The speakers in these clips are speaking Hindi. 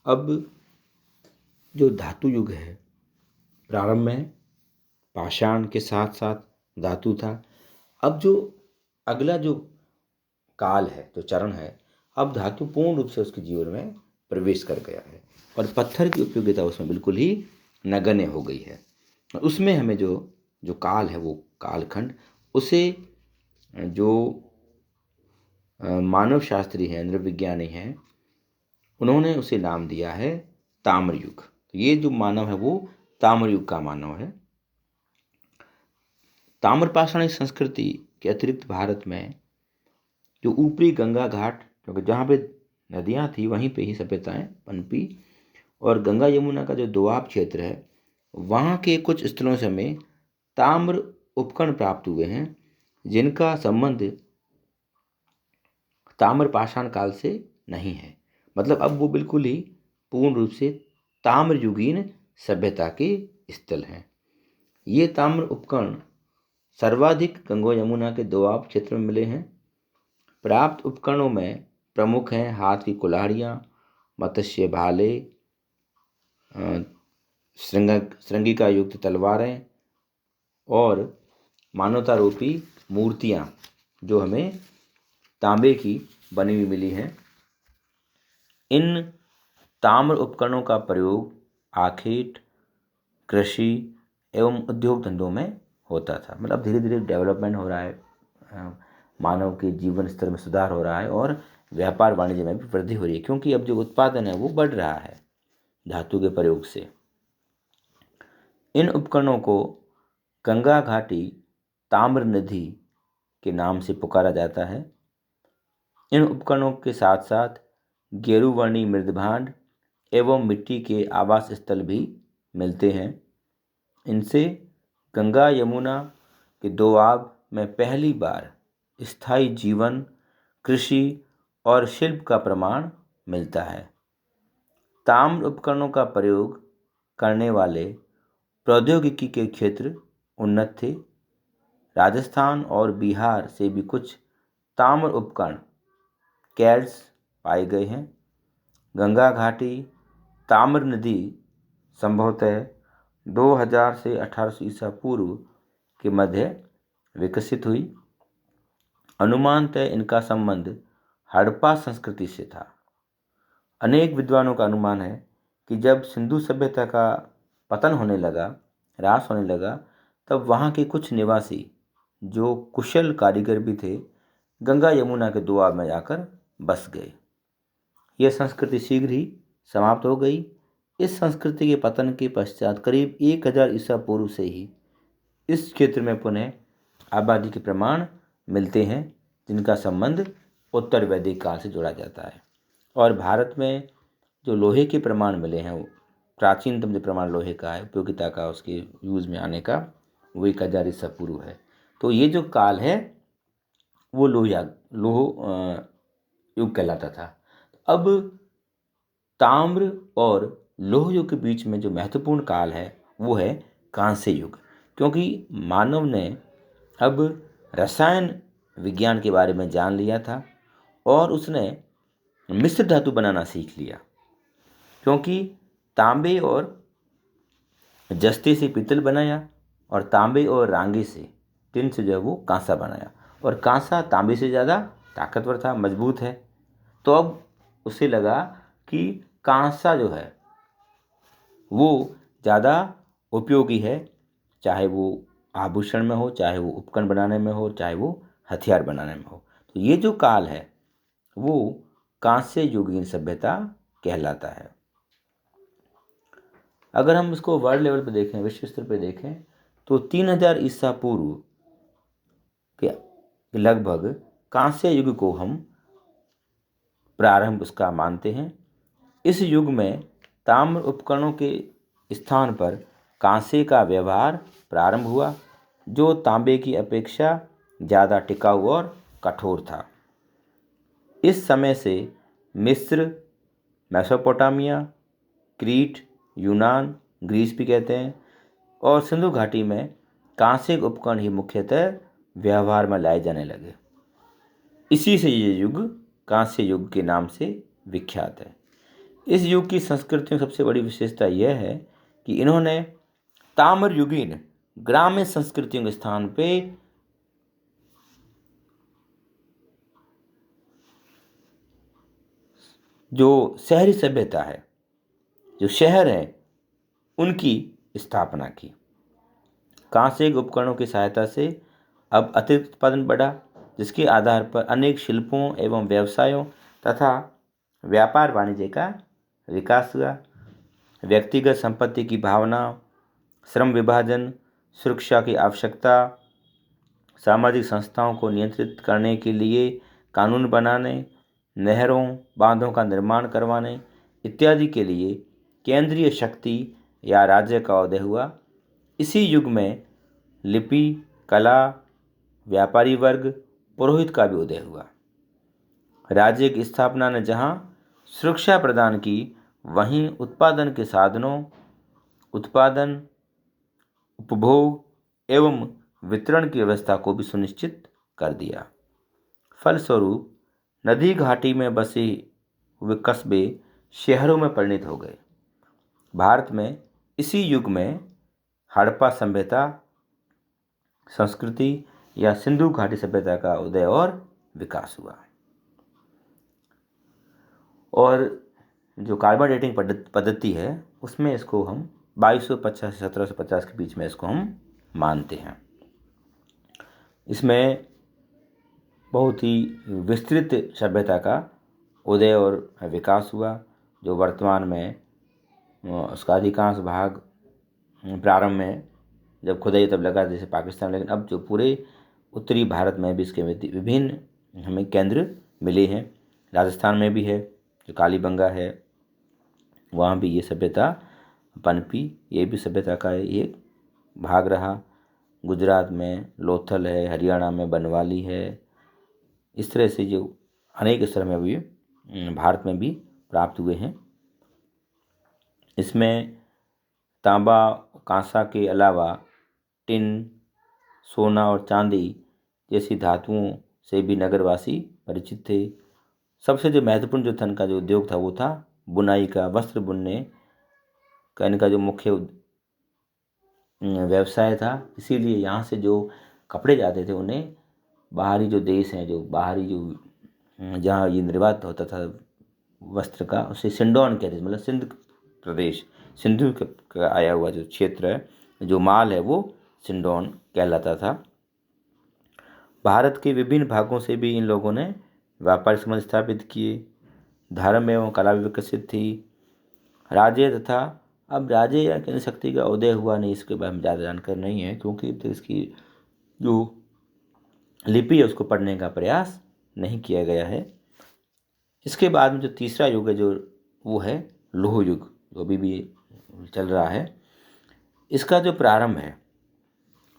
अब जो धातु युग है, प्रारंभ में पाषाण के साथ साथ धातु था। अब जो अगला जो काल है, जो चरण है, अब धातु पूर्ण रूप से उसके जीवन में प्रवेश कर गया है और पत्थर की उपयोगिता उसमें बिल्कुल ही नगण्य हो गई है। और उसमें हमें जो जो काल है, वो कालखंड, उसे जो मानव शास्त्री हैं, नृविज्ञानी हैं, उन्होंने उसे नाम दिया है ताम्र युग। तो ये जो मानव है वो ताम्र युग का मानव है। ताम्रपाषाणी संस्कृति के अतिरिक्त भारत में जो ऊपरी गंगा घाट, क्योंकि जहाँ पे नदियाँ थी वहीं पे ही सभ्यताएं पनपी, और गंगा यमुना का जो दोआब क्षेत्र है, वहाँ के कुछ स्थलों से हमें ताम्र उपकरण प्राप्त हुए हैं, जिनका संबंध ताम्रपाषाण काल से नहीं है। मतलब अब वो बिल्कुल ही पूर्ण रूप से ताम्रयुगीन सभ्यता के स्थल हैं। ये ताम्र उपकरण सर्वाधिक गंगा यमुना के दोआब क्षेत्र में मिले हैं। प्राप्त उपकरणों में प्रमुख हैं हाथ की कुल्हाड़ियाँ, मत्स्य भाले, श्रृंगिका युक्त तलवारें और मानवतारूपी मूर्तियाँ, जो हमें तांबे की बनी हुई मिली हैं। इन ताम्र उपकरणों का प्रयोग आखेट, कृषि एवं उद्योग धंधों में होता था। मतलब धीरे धीरे डेवलपमेंट हो रहा है, मानव के जीवन स्तर में सुधार हो रहा है और व्यापार वाणिज्य में भी वृद्धि हो रही है, क्योंकि अब जो उत्पादन है वो बढ़ रहा है धातु के प्रयोग से। इन उपकरणों को गंगा घाटी ताम्र निधि के नाम से पुकारा जाता है। इन उपकरणों के साथ साथ गेरुवर्णी मृदभांड एवं मिट्टी के आवास स्थल भी मिलते हैं। इनसे गंगा यमुना के दोआब में पहली बार स्थायी जीवन, कृषि और शिल्प का प्रमाण मिलता है। ताम्र उपकरणों का प्रयोग करने वाले प्रौद्योगिकी के क्षेत्र उन्नत थे। राजस्थान और बिहार से भी कुछ ताम्र उपकरण कैड्स पाए गए हैं। गंगा घाटी ताम्र नदी संभवतः 2000 से 1800 ईसा पूर्व के मध्य विकसित हुई। अनुमानतः इनका संबंध हड़प्पा संस्कृति से था। अनेक विद्वानों का अनुमान है कि जब सिंधु सभ्यता का पतन होने लगा, ह्रास होने लगा, तब वहाँ के कुछ निवासी जो कुशल कारीगर भी थे, गंगा यमुना के दोआब में जाकर बस गए। यह संस्कृति शीघ्र ही समाप्त हो गई। इस संस्कृति के पतन के पश्चात करीब 1000 ईसा पूर्व से ही इस क्षेत्र में पुनः आबादी के प्रमाण मिलते हैं, जिनका संबंध उत्तर वैदिक काल से जोड़ा जाता है। और भारत में जो लोहे के प्रमाण मिले हैं, वो प्राचीनतम जो प्रमाण लोहे का है, उपयोगिता का, उसके यूज़ में आने का, वो 1000 ईसा पूर्व है। तो ये जो काल है वो लोह युग कहलाता था। अब ताम्र और लोह युग के बीच में जो महत्वपूर्ण काल है वो है कांस्य युग, क्योंकि मानव ने अब रसायन विज्ञान के बारे में जान लिया था और उसने मिश्र धातु बनाना सीख लिया। क्योंकि तांबे और जस्ते से पीतल बनाया और तांबे और रांगे से, टिन से जो है वो कांसा बनाया, और कांसा तांबे से ज़्यादा ताकतवर था, मजबूत है। तो अब उसे लगा कि कांसा जो है वो ज़्यादा उपयोगी है, चाहे वो आभूषण में हो, चाहे वो उपकरण बनाने में हो, चाहे वो हथियार बनाने में हो। तो ये जो काल है वो कांस्य युगीन सभ्यता कहलाता है। अगर हम इसको वर्ल्ड लेवल पे देखें, विश्व स्तर पे देखें, तो 3000 ईसा पूर्व के लगभग कांस्य युग को हम प्रारंभ उसका मानते हैं। इस युग में ताम्र उपकरणों के स्थान पर कांसे का व्यवहार प्रारंभ हुआ, जो तांबे की अपेक्षा ज़्यादा टिकाऊ और कठोर था। इस समय से मिस्र, मेसोपोटामिया, क्रीट, यूनान, ग्रीस भी कहते हैं, और सिंधु घाटी में कांसे के उपकरण ही मुख्यतः व्यवहार में लाए जाने लगे। इसी से ये युग कांस्य युग के नाम से विख्यात है। इस युग की संस्कृतियों की सबसे बड़ी विशेषता यह है कि इन्होंने ताम्रयुगीन ग्रामीण संस्कृतियों के स्थान पे जो शहरी सभ्यता है, जो शहर है, उनकी स्थापना की। कांसे के उपकरणों की सहायता से अब अतिरिक्त उत्पादन बढ़ा, जिसके आधार पर अनेक शिल्पों एवं व्यवसायों तथा व्यापार वाणिज्य का विकास हुआ। व्यक्तिगत संपत्ति की भावना, श्रम विभाजन, सुरक्षा की आवश्यकता, सामाजिक संस्थाओं को नियंत्रित करने के लिए कानून बनाने, नहरों बांधों का निर्माण करवाने इत्यादि के लिए केंद्रीय शक्ति या राज्य का उदय हुआ। इसी युग में लिपि, कला, व्यापारी वर्ग, पुरोहित का भी उदय हुआ। राज्य की स्थापना ने जहाँ सुरक्षा प्रदान की, वहीं उत्पादन के साधनों, उत्पादन, उपभोग एवं वितरण की व्यवस्था को भी सुनिश्चित कर दिया। फलस्वरूप नदी घाटी में बसे हुए कस्बे शहरों में परिणत हो गए। भारत में इसी युग में हड़प्पा सभ्यता संस्कृति या सिंधु घाटी सभ्यता का उदय और विकास हुआ। और जो कार्बन डेटिंग पद्धति है, उसमें इसको हम 2250 से 1750 के बीच में इसको हम मानते हैं। इसमें बहुत ही विस्तृत सभ्यता का उदय और विकास हुआ, जो वर्तमान में उसका अधिकांश भाग प्रारंभ में जब खुदाई तब लगा जैसे पाकिस्तान, लेकिन अब जो पूरे उत्तरी भारत में भी इसके विभिन्न हमें केंद्र मिले हैं। राजस्थान में भी है, जो कालीबंगा है, वहाँ भी ये सभ्यता पनपी, ये भी सभ्यता का एक भाग रहा। गुजरात में लोथल है, हरियाणा में बनवाली है। इस तरह से जो अनेक स्तर में भी भारत में भी प्राप्त हुए हैं। इसमें तांबा, कांसा के अलावा टिन, सोना और चांदी जैसी धातुओं से भी नगरवासी परिचित थे। सबसे जो महत्वपूर्ण जो धन का जो उद्योग था वो था बुनाई का, वस्त्र बुनने का इनका जो मुख्य व्यवसाय था। इसीलिए यहाँ से जो कपड़े जाते थे उन्हें बाहरी जो देश हैं, जो बाहरी जो जहाँ ये निर्यात होता था वस्त्र का, उसे सिंडोन कहते थे। मतलब सिंध प्रदेश, सिंधु का आया हुआ जो क्षेत्र है, जो माल है वो सिंडोन कहलाता था। भारत के विभिन्न भागों से भी इन लोगों ने व्यापारिक संबंध स्थापित किए। धर्म एवं कला भी विकसित थी। राज्य तथा अब राज्य या केंद्र शक्ति का उदय हुआ नहीं, इसके बारे में ज़्यादा जानकारी नहीं है, क्योंकि तो इसकी जो लिपि है उसको पढ़ने का प्रयास नहीं किया गया है। इसके बाद में जो तीसरा युग है जो वो है लोह युग, जो अभी भी चल रहा है। इसका जो प्रारंभ है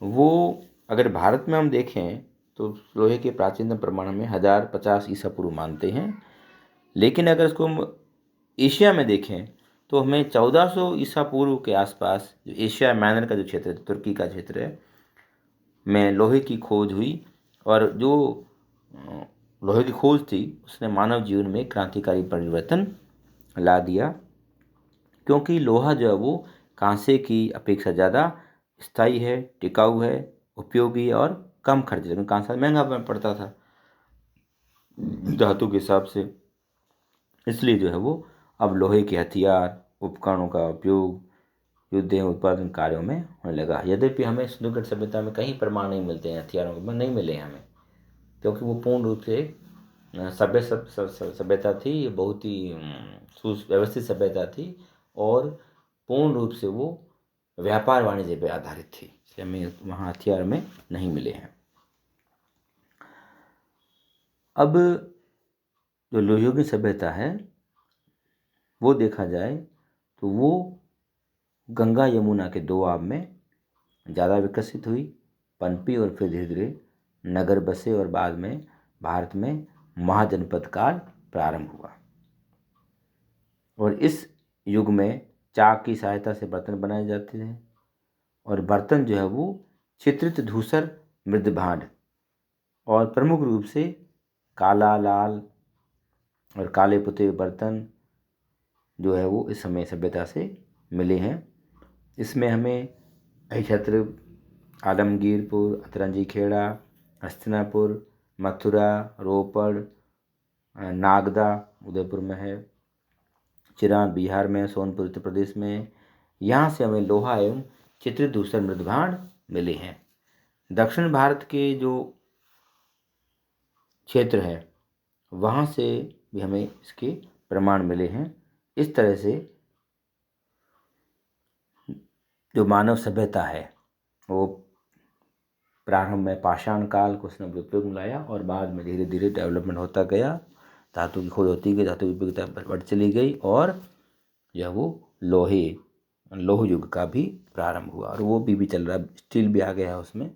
वो अगर भारत में हम देखें तो लोहे के प्राचीनतम प्रमाण में 1050 ईसा पूर्व मानते हैं। लेकिन अगर इसको हम एशिया में देखें तो हमें 1400 ईसा पूर्व के आसपास जो एशिया माइनर का जो क्षेत्र है, तुर्की का क्षेत्र है, में लोहे की खोज हुई। और जो लोहे की खोज थी उसने मानव जीवन में क्रांतिकारी परिवर्तन ला दिया, क्योंकि लोहा जो है वो कांसे की अपेक्षा ज़्यादा स्थायी है, टिकाऊ है, उपयोगी और कम खर्च, लेकिन कांसा महंगा पड़ता था धातु के हिसाब से। इसलिए जो है वो अब लोहे के हथियार उपकरणों का उपयोग युद्ध एवं उत्पादन कार्यों में होने लगा। यद्यपि हमें सिंधु घाटी सभ्यता में कहीं प्रमाण नहीं मिलते हैं हथियारों के, नहीं मिले हमें, क्योंकि वो पूर्ण रूप से सभ्यता थी। ये बहुत ही सुव्यवस्थित सभ्यता थी और पूर्ण रूप से वो व्यापार वाणिज्य पर आधारित थी, इसलिए हमें वहाँ हथियार में नहीं मिले हैं। अब जो लोहियों की सभ्यता है वो देखा जाए तो वो गंगा यमुना के दोआब में ज़्यादा विकसित हुई, पनपी और फिर धीरे धीरे नगर बसे और बाद में भारत में महाजनपद काल प्रारंभ हुआ। और इस युग में चाक की सहायता से बर्तन बनाए जाते थे और बर्तन जो है वो चित्रित धूसर मृदभांड और प्रमुख रूप से काला, लाल और काले पुते हुए बर्तन जो है वो इस समय सभ्यता से मिले हैं। इसमें हमें अहिछत्र, आलमगीरपुर, अतरंजी खेड़ा, हस्तिनापुर, मथुरा, रोपड़, नागदा उदयपुर में है, चिरांद बिहार में, सोनपुर उत्तर प्रदेश में, यहाँ से हमें लोहा एवं चित्रित धूसर मृदभांड मिले हैं। दक्षिण भारत के जो क्षेत्र है वहाँ से भी हमें इसके प्रमाण मिले हैं। इस तरह से जो मानव सभ्यता है वो प्रारंभ में पाषाण काल को उसने उपयोग में लाया और बाद में धीरे धीरे डेवलपमेंट होता गया, धातु की खोज होती गई, धातु की उपयोगिता बढ़ चली गई और यह वो लौह युग का भी प्रारंभ हुआ और वो भी चल रहा है, स्टील भी आ गया है उसमें।